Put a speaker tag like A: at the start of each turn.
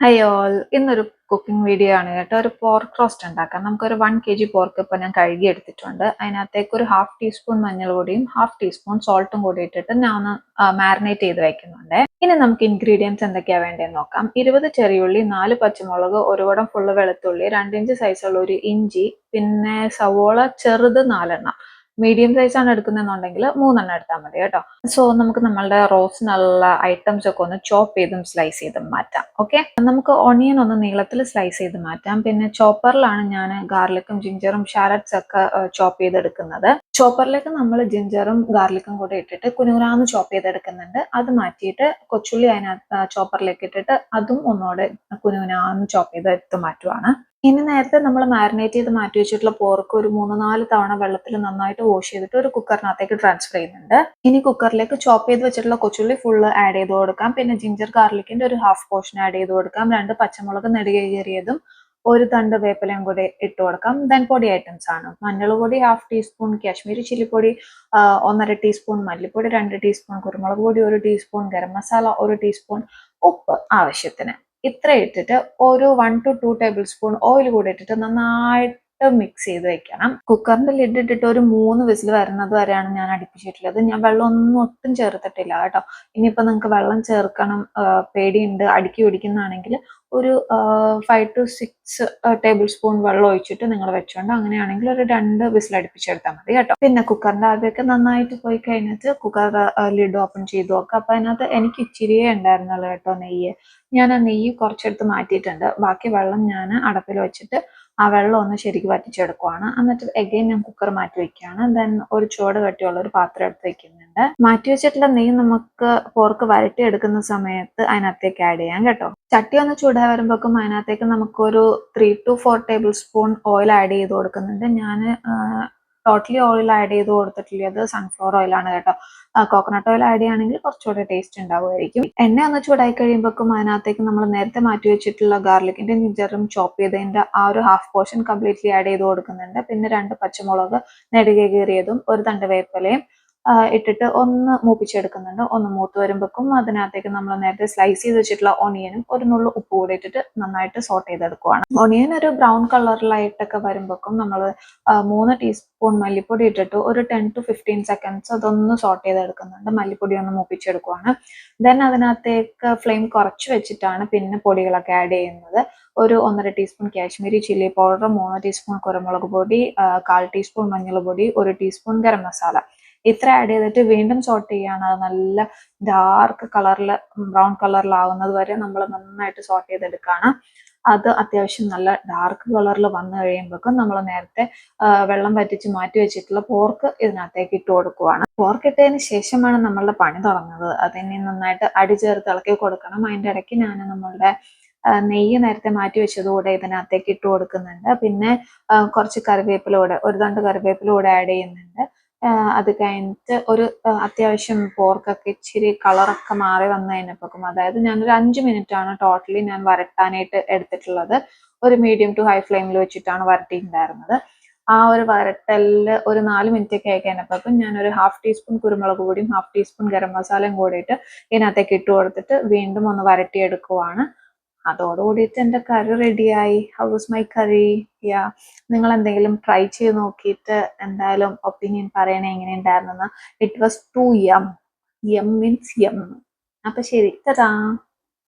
A: Hi all, ഇന്നൊരു cooking video ആണ് കേട്ടോ. ഒരു പോർക്ക് റോസ്റ്റ് ഉണ്ടാക്കാം. നമുക്കൊരു 1 kg പോർക്ക് ഇപ്പം ഞാൻ കഴുകി എടുത്തിട്ടുണ്ട്. അതിനകത്തേക്ക് ഒരു ഹാഫ് ടീസ്പൂൺ മഞ്ഞൾ പൊടിയും ഹാഫ് ടീസ്പൂൺ സോൾട്ടും കൂടി ഇട്ടിട്ട് ഞാൻ ഒന്ന് മാരിനേറ്റ് ചെയ്ത് വെക്കുന്നുണ്ട്. ഇനി നമുക്ക് ഇൻഗ്രീഡിയൻസ് എന്തൊക്കെയാണ് വേണ്ടതെന്ന് നോക്കാം. 20 ചെറിയുള്ളി, 4 പച്ചമുളക്, ഒരു കുടം ഫുള്ള് വെളുത്തുള്ളി, 2 ഇഞ്ച് സൈസുള്ള ഒരു ഇഞ്ചി, പിന്നെ സവോള ചെറുത് 4 എണ്ണം. മീഡിയം സൈസ് ആണ് എടുക്കുന്നതെന്നുണ്ടെങ്കിൽ 3 എണ്ണം എടുത്താൽ മതി കേട്ടോ. സോ നമുക്ക് നമ്മളുടെ റോസ്റ്റിനുള്ള ഐറ്റംസ് ഒക്കെ ഒന്ന് ചോപ്പ് ചെയ്തും സ്ലൈസ് ചെയ്തും മാറ്റാം. ഓക്കെ, നമുക്ക് ഓണിയൻ ഒന്ന് നീളത്തിൽ സ്ലൈസ് ചെയ്ത് മാറ്റാം. പിന്നെ ചോപ്പറിലാണ് ഞാൻ ഗാർലിക്കും ജിഞ്ചറും ഷാലറ്റ്സ് ഒക്കെ ചോപ്പ് ചെയ്തെടുക്കുന്നത്. ചോപ്പറിലേക്ക് നമ്മൾ ജിഞ്ചറും ഗാർലിക്കും കൂടെ ഇട്ടിട്ട് കുനുകുനാന്ന് ചോപ്പ് ചെയ്തെടുക്കുന്നുണ്ട്. അത് മാറ്റിയിട്ട് കൊച്ചുള്ളി അതിനകത്ത് ചോപ്പറിലേക്ക് ഇട്ടിട്ട് അതും ഒന്നുകൂടെ കുനുകുനാന്ന് ചോപ്പ് ചെയ്ത് എടുത്ത് മാറ്റുവാണ്. ഇനി നേരത്തെ നമ്മൾ മാരിനേറ്റ് ചെയ്ത് മാറ്റി വെച്ചിട്ടുള്ള പോർക്ക് ഒരു 3-4 തവണ വെള്ളത്തിൽ നന്നായിട്ട് വാഷ് ചെയ്തിട്ട് ഒരു കുക്കറിനകത്തേക്ക് ട്രാൻസ്ഫർ ചെയ്യുന്നുണ്ട്. ഇനി കുക്കറിലേക്ക് ചോപ്പ് ചെയ്ത് വെച്ചിട്ടുള്ള കൊച്ചുള്ളി ഫുള്ള് ആഡ് ചെയ്ത് കൊടുക്കാം. പിന്നെ ജിഞ്ചർ ഗാർലിക്കിന്റെ ഒരു ഹാഫ് പോർഷൻ ആഡ് ചെയ്ത് കൊടുക്കാം. 2 പച്ചമുളക് നെടുകെ കീറിയതും ഒരു തണ്ട് വേപ്പിലയും കൂടി ഇട്ട് കൊടുക്കാം. ദെൻ പൊടി ഐറ്റംസ് ആണ്. മഞ്ഞൾ പൊടി ഹാഫ് ടീസ്പൂൺ, കാശ്മീരി ചില്ലിപ്പൊടി 1.5 ടീസ്പൂൺ, മല്ലിപ്പൊടി 2 ടീസ്പൂൺ, കുരുമുളക് പൊടി 1 ടീസ്പൂൺ, ഗരം മസാല 1 ടീസ്പൂൺ, ഉപ്പ് ആവശ്യത്തിന്. ഇത്ര ഇട്ടിട്ട് ഒരു 1 to 2 ടേബിൾ സ്പൂൺ ഓയിൽ കൂടി ഇട്ടിട്ട് നന്നായിട്ട് മിക്സ് ചെയ്ത് വെക്കണം. കുക്കറിന്റെ ലിഡ് ഇട്ടിട്ട് ഒരു 3 വിസിൽ വരുന്നത് വരെയാണ് ഞാൻ അടുപ്പിച്ചിട്ടുള്ളത്. ഞാൻ വെള്ളം ഒട്ടും ചേർത്തിട്ടില്ല കേട്ടോ. ഇനിയിപ്പോൾ നിങ്ങൾക്ക് വെള്ളം ചേർക്കണം പേടിയുണ്ട്, അടുക്കി പിടിക്കുന്നതാണെങ്കിൽ ഒരു 5 to 6 ടേബിൾ സ്പൂൺ വെള്ളം ഒഴിച്ചിട്ട് നിങ്ങൾ വെച്ചോണ്ട് അങ്ങനെയാണെങ്കിൽ ഒരു 2 വിസിൽ അടുപ്പിച്ചെടുത്താൽ മതി കേട്ടോ. പിന്നെ കുക്കറിന്റെ ആവിയൊക്കെ നന്നായിട്ട് പോയി കഴിഞ്ഞിട്ട് കുക്കർ ലിഡ് ഓപ്പൺ ചെയ്ത് നോക്കുക. അപ്പൊ അതിനകത്ത് എനിക്ക് ഇച്ചിരിയേ ഉണ്ടായിരുന്നുള്ളൂ കേട്ടോ നെയ്യ്. ഞാൻ ആ നെയ്യ് കുറച്ചെടുത്ത് മാറ്റിയിട്ടുണ്ട്. ബാക്കി വെള്ളം ഞാൻ അടപ്പിൽ വെച്ചിട്ട് ആ വെള്ളം ഒന്ന് ശരിക്കും വറ്റിച്ചെടുക്കുവാണ്. എന്നിട്ട് എഗെയിൻ ഞാൻ കുക്കർ മാറ്റി വെക്കുകയാണ്. ദെൻ ഒരു ചുവട് കട്ടിയുള്ള ഒരു പാത്രം എടുത്ത് വെക്കുന്നുണ്ട്. മാറ്റി വെച്ചിട്ടുള്ള നെയ്യ് നമുക്ക് പോർക്ക് വരട്ടി എടുക്കുന്ന സമയത്ത് അതിനകത്തേക്ക് ആഡ് ചെയ്യാം കേട്ടോ. ചട്ടി ഒന്ന് ചൂടായി വരുമ്പോഴേക്കും അതിനകത്തേക്ക് നമുക്കൊരു 3 to 4 table spoon oil add ചെയ്ത് കൊടുക്കുന്നുണ്ട്. ഞാൻ ടോട്ടലി ഓയിൽ ആഡ് ചെയ്ത് കൊടുത്തിട്ടുള്ളത് സൺഫ്ലവർ ഓയിലാണ് കേട്ടോ. കോക്കനട്ട് ഓയിൽ ആഡ് ചെയ്യുകയാണെങ്കിൽ കുറച്ചുകൂടെ ടേസ്റ്റ് ഉണ്ടാവുമായിരിക്കും. എണ്ണ ഒന്ന് ചൂടായി കഴിയുമ്പോഴേക്കും അതിനകത്തേക്ക് നമ്മൾ നേരത്തെ മാറ്റി വെച്ചിട്ടുള്ള ഗാർലിക്കിന്റെ ജിഞ്ചറും ചോപ്പ് ചെയ്തതിന്റെ ആ ഒരു ഹാഫ് പോർഷൻ കംപ്ലീറ്റ്ലി ആഡ് ചെയ്ത് കൊടുക്കുന്നുണ്ട്. പിന്നെ 2 പച്ചമുളക് നെടുകെ കീറിയതും ഒരു തണ്ട് വേപ്പിലയും ഇട്ടിട്ട് ഒന്ന് മൂപ്പിച്ചെടുക്കുന്നുണ്ട്. ഒന്ന് മൂത്ത് വരുമ്പോഴേക്കും അതിനകത്തേക്ക് നമ്മൾ നേരത്തെ സ്ലൈസ് ചെയ്ത് വെച്ചിട്ടുള്ള ഓണിയനും ഒരു നുള്ളു ഉപ്പ് കൂടി ഇട്ടിട്ട് നന്നായിട്ട് സോട്ട് ചെയ്തെടുക്കുവാണ്. ഓണിയൻ ഒരു ബ്രൗൺ കളറിലായിട്ടൊക്കെ വരുമ്പോഴേക്കും നമ്മൾ 3 ടീസ്പൂൺ മല്ലിപ്പൊടി ഇട്ടിട്ട് ഒരു 10 to 15 സെക്കൻഡ്സ് അതൊന്ന് സോട്ട് ചെയ്തെടുക്കുന്നുണ്ട്. മല്ലിപ്പൊടി ഒന്ന് മൂപ്പിച്ചെടുക്കുവാണ്. ദെൻ അതിനകത്തേക്ക് ഫ്ലെയിം കുറച്ച് വെച്ചിട്ടാണ് പിന്നെ പൊടികളൊക്കെ ആഡ് ചെയ്യുന്നത്. ഒരു 1.5 teaspoon Kashmiri chilli powder, 3 teaspoon കുരുമുളക് പൊടി, 1/4 ടീസ്പൂൺ മഞ്ഞൾ പൊടി, 1 ടീസ്പൂൺ ഗരം മസാല. ഇത്ര ആഡ് ചെയ്തിട്ട് വീണ്ടും സോട്ട് ചെയ്യാണ്. അത് നല്ല ഡാർക്ക് കളറിൽ ബ്രൗൺ കളറിലാവുന്നത് വരെ നമ്മൾ നന്നായിട്ട് സോട്ട് ചെയ്തെടുക്കുകയാണ്. അത് അത്യാവശ്യം നല്ല ഡാർക്ക് കളറിൽ വന്നു കഴിയുമ്പോഴേക്കും നമ്മൾ നേരത്തെ വെള്ളം വറ്റിച്ച് മാറ്റി വെച്ചിട്ടുള്ള പോർക്ക് ഇതിനകത്തേക്ക് ഇട്ട് കൊടുക്കുവാണ്. പോർക്ക് ഇട്ടതിന് ശേഷമാണ് നമ്മളുടെ പണി തുടങ്ങുന്നത്. അതിനി നന്നായിട്ട് അടി ചേർത്ത് ഇളക്കി കൊടുക്കണം. അതിൻ്റെ ഇടയ്ക്ക് ഞാൻ നമ്മളുടെ നെയ്യ് നേരത്തെ മാറ്റി വെച്ചതുകൂടെ ഇതിനകത്തേക്ക് ഇട്ട് കൊടുക്കുന്നുണ്ട്. പിന്നെ കുറച്ച് കറിവേപ്പില കൂടെ, ഒരു തണ്ട് കറിവേപ്പില കൂടെ ആഡ് ചെയ്യുന്നുണ്ട്. അത് കഴിഞ്ഞിട്ട് ഒരു അത്യാവശ്യം പോർക്കൊക്കെ ഇച്ചിരി കളറൊക്കെ മാറി വന്നു കഴിഞ്ഞപ്പോഴേക്കും, അതായത് ഞാനൊരു 5 മിനിറ്റ് ആണ് ടോട്ടലി ഞാൻ വരട്ടാനായിട്ട് എടുത്തിട്ടുള്ളത്. ഒരു മീഡിയം ടു ഹൈ ഫ്ലെയിമിൽ വെച്ചിട്ടാണ് വരട്ടിയിട്ടുണ്ടായിരുന്നത്. ആ ഒരു വരട്ടലിൽ ഒരു 4 മിനിറ്റ് ഒക്കെ ആയി കഴിഞ്ഞപ്പോഴേക്കും ഞാനൊരു ഹാഫ് ടീസ്പൂൺ കുരുമുളക് പൊടിയും ഹാഫ് ടീസ്പൂൺ ഗരം മസാലയും കൂടിയിട്ട് ഇതിനകത്തേക്ക് ഇട്ട് കൊടുത്തിട്ട് വീണ്ടും ഒന്ന് വരട്ടിയെടുക്കുവാണ്. അതോടുകൂടിയിട്ട് എൻ്റെ കറി റെഡിയായി. ഹൗ വാസ് മൈ കറി? യാ, നിങ്ങൾ എന്തെങ്കിലും ട്രൈ ചെയ്ത് നോക്കിയിട്ട് എന്തായാലും ഒപ്പീനിയൻ പറയണേ എങ്ങനെ ഉണ്ടായിരുന്നെന്ന്. ഇറ്റ് വാസ് ടു യം. യം മീൻസ് യം. അപ്പൊ ശരി, ടാ.